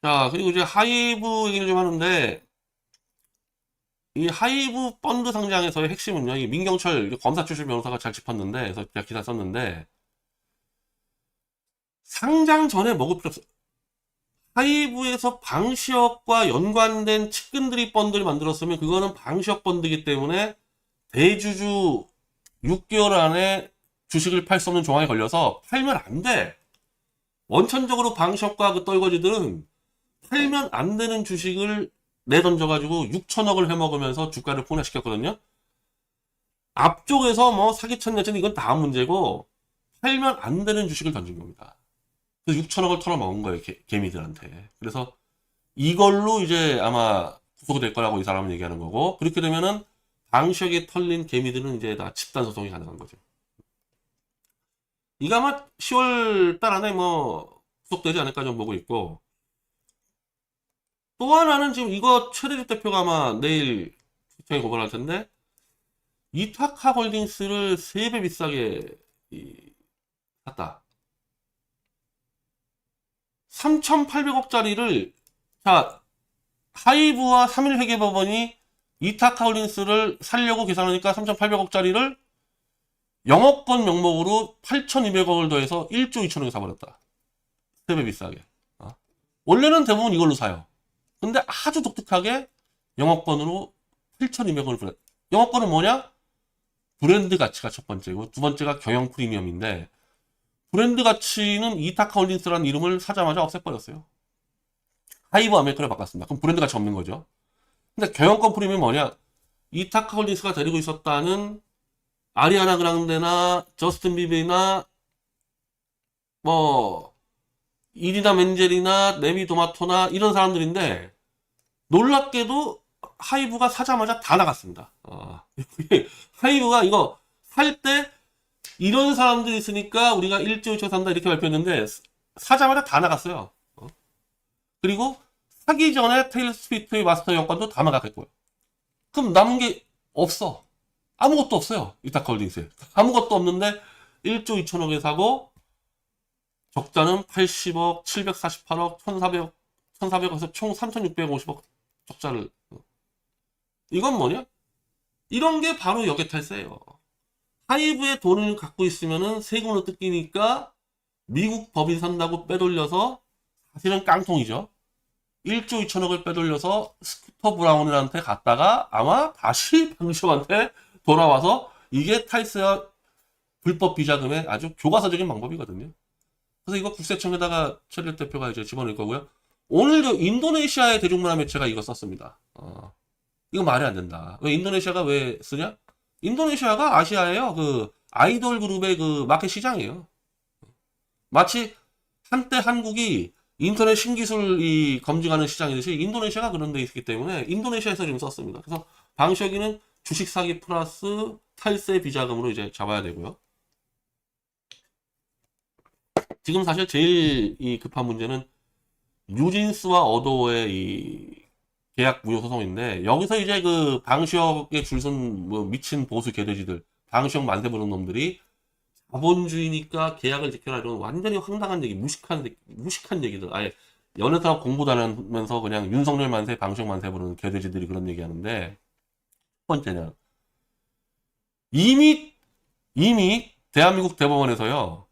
자, 그리고 이제 하이브 얘기를 좀 하는데, 이 하이브 펀드 상장에서의 핵심은요, 이 민경철 검사 출신 변호사가 잘 짚었는데, 그래서 제가 기사 썼는데, 상장 전에 먹을 필요 없어. 하이브에서 방시혁과 연관된 측근들이 펀드를 만들었으면 그거는 방시혁 펀드이기 때문에 대주주 6개월 안에 주식을 팔 수 없는 조항에 걸려서 팔면 안 돼. 원천적으로 방시혁과 그 떨거지들은 팔면 안 되는 주식을 내던져가지고 6천억을 해먹으면서 주가를 폭락시켰거든요. 앞쪽에서 뭐 사기쳤 내전 이건 다음 문제고 팔면 안 되는 주식을 던진 겁니다. 그래서 6천억을 털어먹은 거예요, 개미들한테. 그래서 이걸로 이제 아마 구속이 될 거라고 이 사람은 얘기하는 거고, 그렇게 되면은 방시혁이 털린 개미들은 이제 다 집단 소송이 가능한 거죠. 이거 아마 10월 달 안에 뭐 구속되지 않을까 좀 보고 있고, 또 하나는 지금 이거 최대집 대표가 아마 내일 시청에 고발할 텐데, 이타카 홀딩스를 3배 비싸게 샀다. 3,800억짜리를, 자, 하이브와 3일회계법원이 이타카 홀딩스를 살려고 계산하니까 3,800억짜리를 영업권 명목으로 8,200억을 더해서 1조 2천억에 사버렸다. 3배 비싸게. 원래는 대부분 이걸로 사요. 근데 아주 독특하게 영업권으로 8,200원을 부렸다. 영업권은 뭐냐? 브랜드 가치가 첫 번째고, 두 번째가 경영 프리미엄인데, 브랜드 가치는 이타카 홀딩스라는 이름을 사자마자 없애버렸어요. 하이브 아메리카를 바꿨습니다. 그럼 브랜드 가치 없는 거죠. 근데 경영권 프리미엄이 뭐냐? 이타카 홀딩스가 데리고 있었다는 아리아나 그랑데나 저스틴 비비나 뭐 이리나 멘젤이나 네미 도마토나 이런 사람들인데, 놀랍게도 하이브가 사자마자 다 나갔습니다. 하이브가 이거 살 때 이런 사람들이 있으니까 우리가 1조 2천 산다 이렇게 발표했는데 사자마자 다 나갔어요. 그리고 사기 전에 테일러 스위프트의 마스터 영권도 다 나갔고요. 그럼 남은 게 없어. 아무것도 없어요. 이타카 홀딩스에. 아무것도 없는데 1조 2천억에 사고, 적자는 80억, 748억, 1,400억, 1,400억에서 총 3,650억 적자를. 이건 뭐냐? 이런 게 바로 역외탈세예요. 하이브의 돈을 갖고 있으면은 세금으로 뜯기니까 미국 법인 산다고 빼돌려서, 사실은 깡통이죠. 1조 2천억을 빼돌려서 스쿠터 브라운한테 갔다가 아마 다시 방시혁한테 돌아와서, 이게 탈세와 불법 비자금의 아주 교과서적인 방법이거든요. 그래서 이거 국세청에다가 최대 대표가 이제 집어넣을 거고요. 오늘도 인도네시아의 대중문화 매체가 이거 썼습니다. 이거 말이 안 된다. 왜 인도네시아가 왜 쓰냐? 인도네시아가 아시아에요. 그 아이돌 그룹의 그 마켓 시장이에요. 마치 한때 한국이 인터넷 신기술이 검증하는 시장이듯이 인도네시아가 그런 데 있기 때문에 인도네시아에서 지금 썼습니다. 그래서 방시혁이는 주식 사기 플러스 탈세 비자금으로 이제 잡아야 되고요. 지금 사실 제일 이 급한 문제는 뉴진스와 어도어의 이 계약 무효 소송인데, 여기서 이제 그 방시혁의 줄선 뭐 미친 보수 개돼지들, 방시혁 만세 부는 놈들이 자본주의니까 계약을 지켜라 이런 완전히 황당한 얘기, 무식한 얘기들. 아예 연애사업 공부도 안 하면서 그냥 윤석열 만세, 방시혁 만세 부르는 개돼지들이 그런 얘기하는데, 첫 번째는 이미 대한민국 대법원에서요,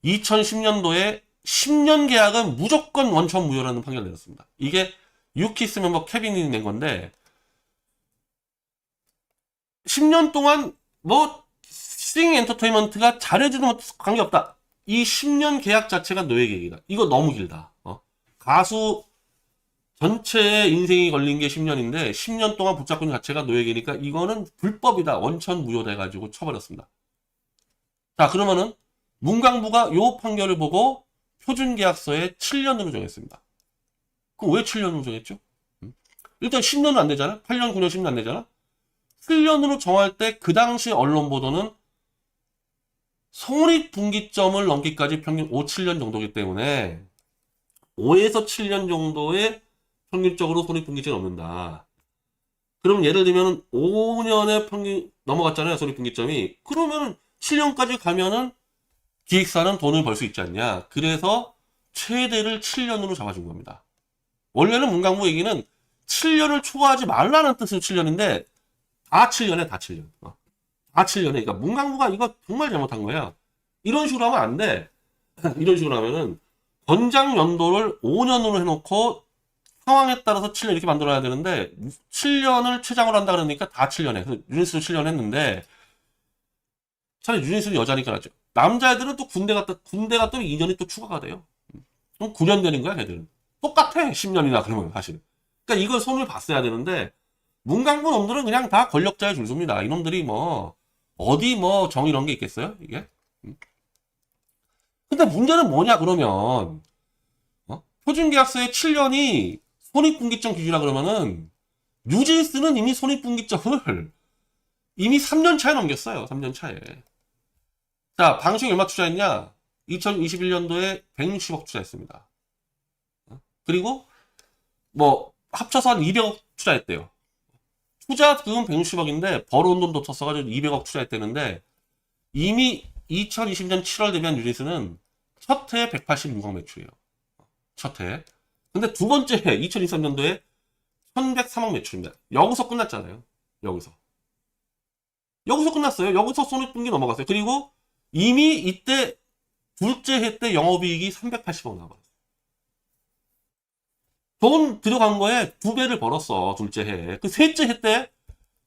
2010년도에 10년 계약은 무조건 원천 무효라는 판결을 내렸습니다. 이게 유키스 멤버 케빈이 낸 건데, 10년 동안 뭐 스윙 엔터테인먼트가 잘해주는 것도 관계없다. 이 10년 계약 자체가 노예 계약이다. 이거 너무 길다. 가수 전체의 인생이 걸린 게 10년인데 10년 동안 붙잡고 있는 자체가 노예 계약이니까 이거는 불법이다. 원천 무효돼가지고 쳐버렸습니다. 자, 그러면은 문광부가 요 판결을 보고 표준계약서에 7년으로 정했습니다. 그럼 왜 7년으로 정했죠? 일단 10년은 안 되잖아? 8년, 9년, 10년 안 되잖아? 7년으로 정할 때 그 당시 언론 보도는 손익분기점을 넘기까지 평균 5, 7년 정도이기 때문에 5에서 7년 정도의 평균적으로 손익분기점이 넘는다. 그럼 예를 들면 5년의 평균 넘어갔잖아요, 손익분기점이. 그러면 7년까지 가면은 기획사는 돈을 벌 수 있지 않냐. 그래서 최대를 7년으로 잡아준 겁니다. 원래는 문광부 얘기는 7년을 초과하지 말라는 뜻으로 7년인데, 다 7년에 다 7년. 다 7년에. 그러니까 문광부가 이거 정말 잘못한 거야. 이런 식으로 하면 안 돼. 이런 식으로 하면은, 권장 연도를 5년으로 해놓고, 상황에 따라서 7년 이렇게 만들어야 되는데, 7년을 최장으로 한다 그러니까 다 7년에. 그래서 유니스도 7년 했는데, 차라리 유니스는 여자니까 낫죠. 남자애들은 또 군대 갔다 2년이 또 추가가 돼요. 그럼 9년 되는 거야, 걔들은. 똑같아, 10년이나 그러면 사실은. 그러니까 이걸 손을 봤어야 되는데, 문광부 놈들은 그냥 다 권력자의 줄수입니다. 이놈들이 뭐, 어디 뭐 정 이런 게 있겠어요, 이게? 근데 문제는 뭐냐, 그러면, 표준계약서의 7년이 손익분기점 기준이라 그러면은, 뉴진스는 이미 손익분기점을 이미 3년 차에 넘겼어요, 3년 차에. 자, 방식에 얼마 투자했냐? 2021년도에 160억 투자했습니다. 그리고 뭐 합쳐서 한 200억 투자했대요. 투자금은 160억인데 벌어온 돈도 쳤어가지고 200억 투자했대는데 이미 2020년 7월 데뷔한 유니스는 첫 해에 186억 매출이에요. 첫 해. 근데 두 번째 해 2023년도에 1103억 매출입니다. 여기서 끝났잖아요. 여기서 끝났어요. 여기서 손익분기 넘어갔어요. 그리고 이미 이때 둘째 해 때 영업이익이 380억 나와버렸어. 돈 들어간 거에 2배를 벌었어. 둘째 해. 그 셋째 해 때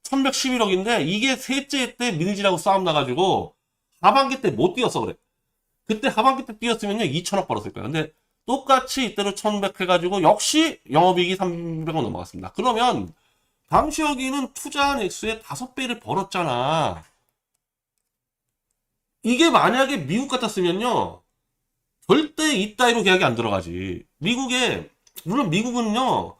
1111억인데 이게 셋째 해 때 미니지라고 싸움 나가지고 하반기 때 못 뛰었어 그래. 그때 하반기 때 뛰었으면요 2천억 벌었을 거야. 근데 똑같이 이때로 1100 해가지고 역시 영업이익이 300억 넘어갔습니다. 그러면 방시혁이는 투자한 액수의 5배를 벌었잖아. 이게 만약에 미국 같았으면요 절대 이따위로 계약이 안 들어가지. 물론 미국은요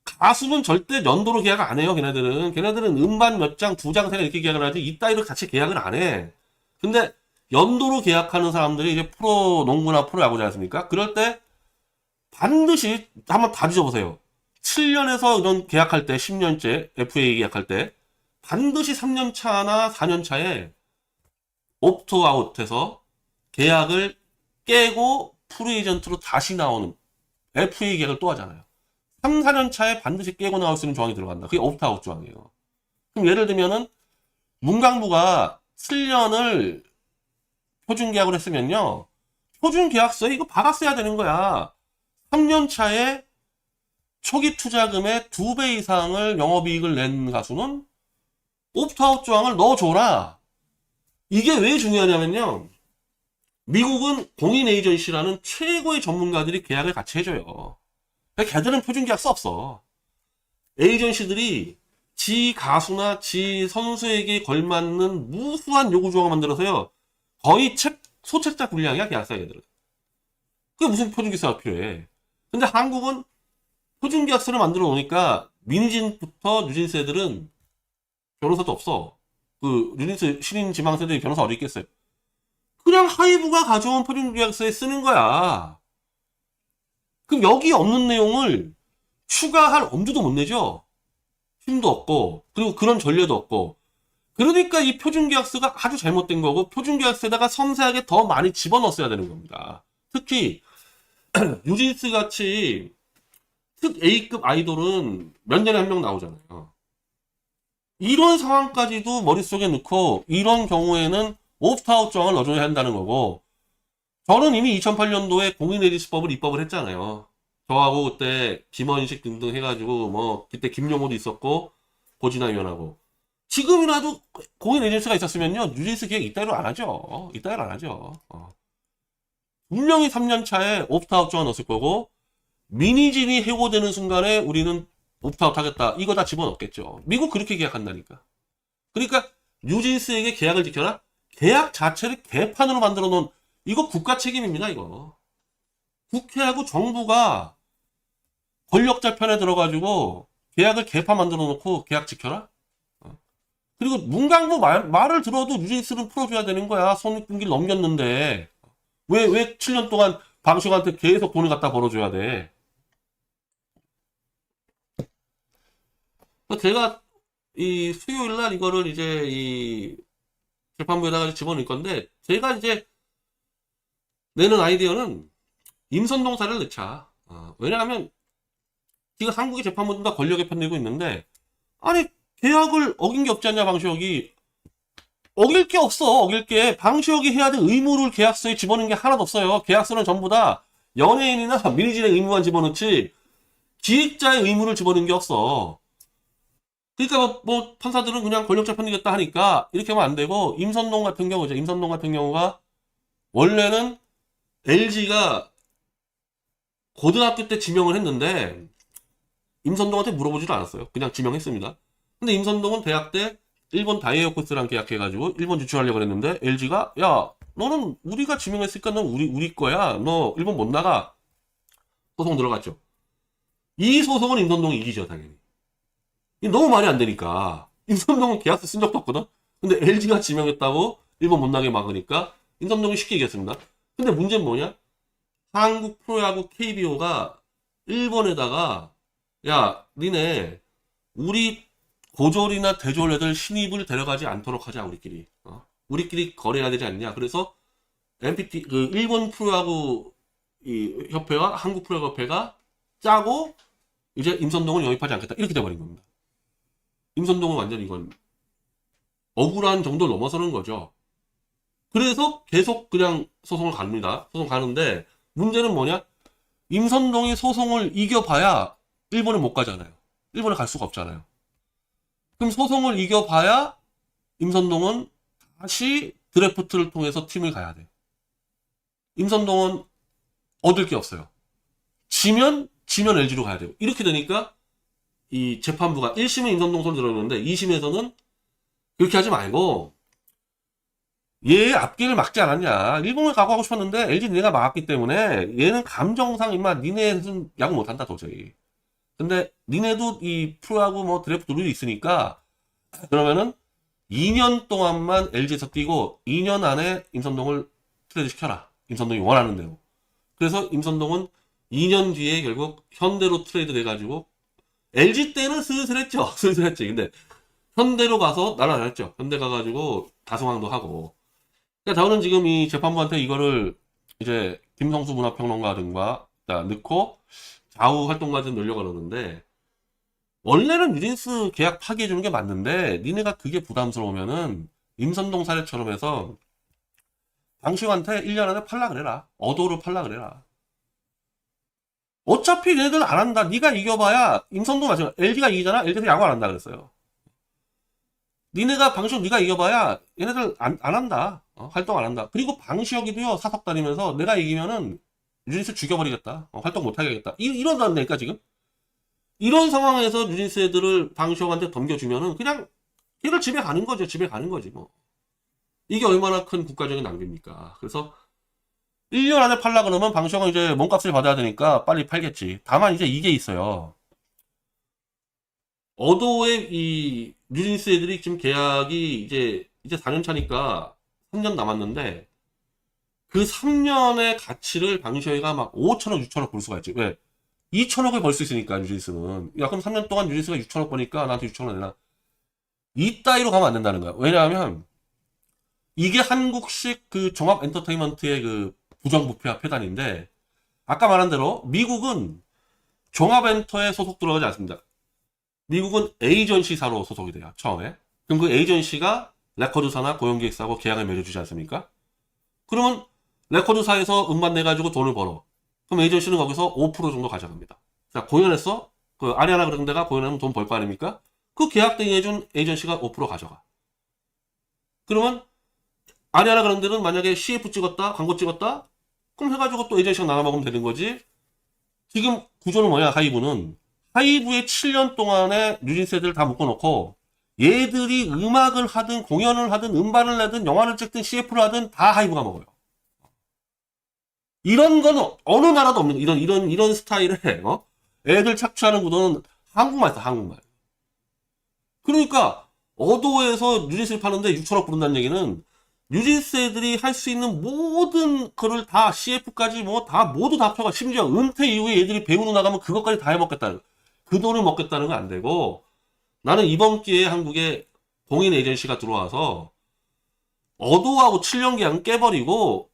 가수는 절대 연도로 계약 안 해요. 걔네들은 음반 몇 장, 2장, 3장 이렇게 계약을 하지 이따위로 같이 계약을 안 해. 근데 연도로 계약하는 사람들이 이제 프로 농구나 프로 야구지 않습니까? 그럴 때 반드시 한번 다 뒤져보세요. 7년에서 이런 계약할 때 10년째 FA 계약할 때 반드시 3년 차나 4년 차에 옵트아웃해서 계약을 깨고 프리에이전트로 다시 나오는 FA 계약을 또 하잖아요. 3, 4년 차에 반드시 깨고 나올 수 있는 조항이 들어간다. 그게 옵트아웃 조항이에요. 그럼 예를 들면은 문광부가 7년을 표준 계약을 했으면요. 표준 계약서에 이거 박았어야 되는 거야. 3년 차에 초기 투자금의 2배 이상을 영업이익을 낸 가수는 옵트아웃 조항을 넣어줘라. 이게 왜 중요하냐면요. 미국은 공인 에이전시라는 최고의 전문가들이 계약을 같이 해줘요. 그러니까 걔들은 표준 계약서 없어. 에이전시들이 지 가수나 지 선수에게 걸맞는 무수한 요구 조항을 만들어서요. 거의 소책자 분량이야 계약서 걔들은. 그게 무슨 표준 계약서가 필요해. 근데 한국은 표준 계약서를 만들어 놓으니까 민진부터 뉴진스 애들은 변호사도 없어. 그 뉴진스 신인 지망생들이 변호사 어디 있겠어요. 그냥 하이브가 가져온 표준 계약서에 쓰는 거야. 그럼 여기 없는 내용을 추가할 엄두도 못 내죠. 힘도 없고 그리고 그런 전례도 없고. 그러니까 이 표준 계약서가 아주 잘못된 거고 표준 계약서에다가 섬세하게 더 많이 집어넣었어야 되는 겁니다. 특히 뉴진스 같이 특 A급 아이돌은 몇 년에 한 명 나오잖아요. 이런 상황까지도 머릿속에 넣고 이런 경우에는 옵트아웃 조항을 넣어줘야 한다는 거고 저는 이미 2008년도에 공인에디스법을 입법을 했잖아요. 저하고 그때 김원식 등등 해가지고 뭐 그때 김용호도 있었고 고진아 위원하고 지금이라도 공인 에이전시가 있었으면요 뉴진스 계획 이따위로 안 하죠. 이따위로 안 하죠. 분명히 3년 차에 옵트아웃 조항 넣었을 거고 미니진이 해고되는 순간에 우리는 옵트아웃 하겠다. 이거 다 집어넣겠죠. 미국 그렇게 계약한다니까. 그러니까 뉴진스에게 계약을 지켜라. 계약 자체를 개판으로 만들어 놓은 이거 국가 책임입니다. 이거. 국회하고 정부가 권력자 편에 들어가지고 계약을 개판 만들어 놓고 계약 지켜라. 그리고 문광부 말을 들어도 뉴진스는 풀어줘야 되는 거야. 손익분기를 넘겼는데 왜 7년 동안 방식한테 계속 돈을 갖다 벌어줘야 돼. 제가 이 수요일 날 이거를 이제 이 재판부에다가 집어넣을 건데 제가 이제 내는 아이디어는 임선동사를 넣자. 왜냐하면 지금 한국의 재판부는 다 권력에 편들고 있는데, 아니, 계약을 어긴 게 없지 않냐, 방시혁이. 어길 게 없어, 어길 게. 방시혁이 해야 될 의무를 계약서에 집어넣은 게 하나도 없어요. 계약서는 전부 다 연예인이나 민의진의 의무만 집어넣지, 기획자의 의무를 집어넣은 게 없어. 그러니까 판사들은 그냥 권력자 편이겠다 하니까 이렇게 하면 안 되고, 임선동 같은 경우죠. 임선동 같은 경우가 원래는 LG가 고등학교 때 지명을 했는데 임선동한테 물어보지도 않았어요. 그냥 지명했습니다. 근데 임선동은 대학 때 일본 다이에어코스랑 계약해가지고 일본 유출하려고 했는데 LG가 야 너는 우리가 지명했으니까 넌 우리 거야. 너 일본 못 나가. 소송 들어갔죠. 이 소송은 임선동이 이기죠 당연히. 너무 말이 안 되니까. 임선동은 계약서 쓴 적도 없거든. 근데 LG가 지명했다고 일본 못 나게 막으니까 임선동이 쉽게 이겼습니다. 근데 문제는 뭐냐? 한국 프로야구 KBO가 일본에다가 야 니네 우리 고졸이나 대졸 애들 신입을 데려가지 않도록 하자 우리끼리. 우리끼리 거래해야 되지 않냐. 그래서 MPT 그 일본 프로야구 이 협회와 한국 프로야구 협회가 짜고 이제 임선동을 영입하지 않겠다 이렇게 돼버린 겁니다. 임선동은 완전 이건 억울한 정도를 넘어서는 거죠. 그래서 계속 그냥 소송을 갑니다. 소송 가는데 문제는 뭐냐? 임선동이 소송을 이겨봐야 일본에 못 가잖아요. 일본에 갈 수가 없잖아요. 그럼 소송을 이겨봐야 임선동은 다시 드래프트를 통해서 팀을 가야 돼요. 임선동은 얻을 게 없어요. 지면 LG로 가야 돼요. 이렇게 되니까 이 재판부가 1심은 임선동 손을 들었는데 2심에서는 그렇게 하지 말고 얘의 앞길을 막지 않았냐. 일본을 가고 싶었는데 LG 니네가 막았기 때문에 얘는 감정상 임마 니네는 야구 못한다 도저히. 근데 니네도 이 프로야구 뭐 드래프트 룰이 있으니까 그러면은 2년 동안만 LG에서 뛰고 2년 안에 임선동을 트레이드 시켜라. 임선동이 원하는 대로. 그래서 임선동은 2년 뒤에 결국 현대로 트레이드 돼가지고 LG 때는 슬슬했죠. 슬슬했지. 근데 현대로 가서 나는 안 했죠. 현대 가가지고 다승왕도 하고. 그러니까 저는 지금 이 재판부한테 이거를 이제 김성수 문화평론가 등과 넣고 좌우 활동가들 놀려고 그러는데 원래는 뉴진스 계약 파기해주는 게 맞는데 니네가 그게 부담스러우면은 임선동 사례처럼 해서 방시혁한테 1년 안에 팔라 그래라. 어도로 팔라 그래라. 어차피 얘네들 안 한다. 네가 이겨봐야 임선동 마찬가지. LG가 이기잖아. LG에서 야구 안 한다 그랬어요. 니네가 방시혁 네가 이겨봐야 얘네들 안 한다. 활동 안 한다. 그리고 방시혁이도요 사석 다니면서 내가 이기면은 뉴진스 죽여버리겠다. 활동 못하게 하겠다. 이러다니까 지금. 이런 상황에서 뉴진스 애들을 방시혁한테 덤겨주면은 그냥 걔를 집에 가는 거죠. 집에 가는 거지 뭐. 이게 얼마나 큰 국가적인 낭비입니까. 그래서 1년 안에 팔라 그러면 방시혁은 이제 몸값을 받아야 되니까 빨리 팔겠지. 다만 이제 이게 있어요. 어도의 이 뉴진스 애들이 지금 계약이 이제 4년 차니까 3년 남았는데 그 3년의 가치를 방시혁이가 막 5천억, 6천억 벌 수가 있지. 왜? 2천억을 벌 수 있으니까 뉴진스는. 야 그럼 3년 동안 뉴진스가 6천억 버니까 나한테 6천억 내놔. 이 따위로 가면 안 된다는 거야. 왜냐하면 이게 한국식 그 종합 엔터테인먼트의 그 부정부패와 폐단인데 아까 말한 대로 미국은 종합 엔터에 소속 들어가지 않습니다. 미국은 에이전시사로 소속이 돼요. 처음에. 그럼 그 에이전시가 레코드사나 고용기획사하고 계약을 맺어주지 않습니까? 그러면 레코드사에서 음반 내가지고 돈을 벌어. 그럼 에이전시는 거기서 5% 정도 가져갑니다. 자, 공연했어? 그 아리아나 그런 데가 공연하면 돈 벌 거 아닙니까? 그 계약 대행해준 에이전시가 5% 가져가. 그러면 아리아나 그런 데는 만약에 CF 찍었다, 광고 찍었다? 그럼 해가지고 또 에이전시가 나눠 먹으면 되는 거지. 지금 구조는 뭐냐, 하이브는. 하이브의 7년 동안에 뉴진스 애들 다 묶어놓고 얘들이 음악을 하든 공연을 하든 음반을 내든 영화를 찍든 CF를 하든 다 하이브가 먹어요. 이런 건 어느 나라도 없는 이런 스타일의 애들 착취하는 구도는 한국만 있어. 한국만. 그러니까 어도에서 뉴진스를 파는데 6천억 부른다는 얘기는 뉴진스 애들이 할 수 있는 모든 거를 다 CF까지 뭐 다 모두 다 펴가. 심지어 은퇴 이후에 얘들이 배우러 나가면 그것까지 다 해먹겠다는 그 돈을 먹겠다는 건 안 되고 나는 이번 기회에 한국에 공인 에이전시가 들어와서 어도하고 7년 계약은 깨버리고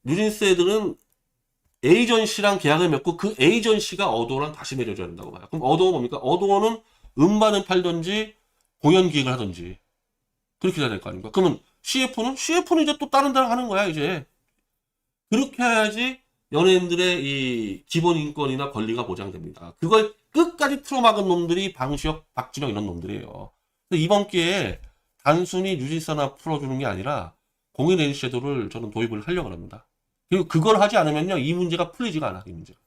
뉴진스 애들은 에이전시랑 계약을 맺고 그 에이전시가 어도어랑 다시 맺어줘야 된다고 봐요. 그럼 어도어 뭡니까? 어도어는 음반을 팔든지 공연 기획을 하든지 그렇게 해야 될 거 아닙니까? 그러면 CF는 이제 또 다른 데랑 하는 거야 이제. 그렇게 해야지 연예인들의 이 기본 인권이나 권리가 보장됩니다. 그걸 끝까지 틀어막은 놈들이 방시혁, 박진영 이런 놈들이에요. 이번 기회에 단순히 뉴진스나 풀어주는 게 아니라 공인 NC 제도를 저는 도입을 하려고 합니다. 그리고 그걸 하지 않으면요 이 문제가 풀리지가 않아 이 문제가.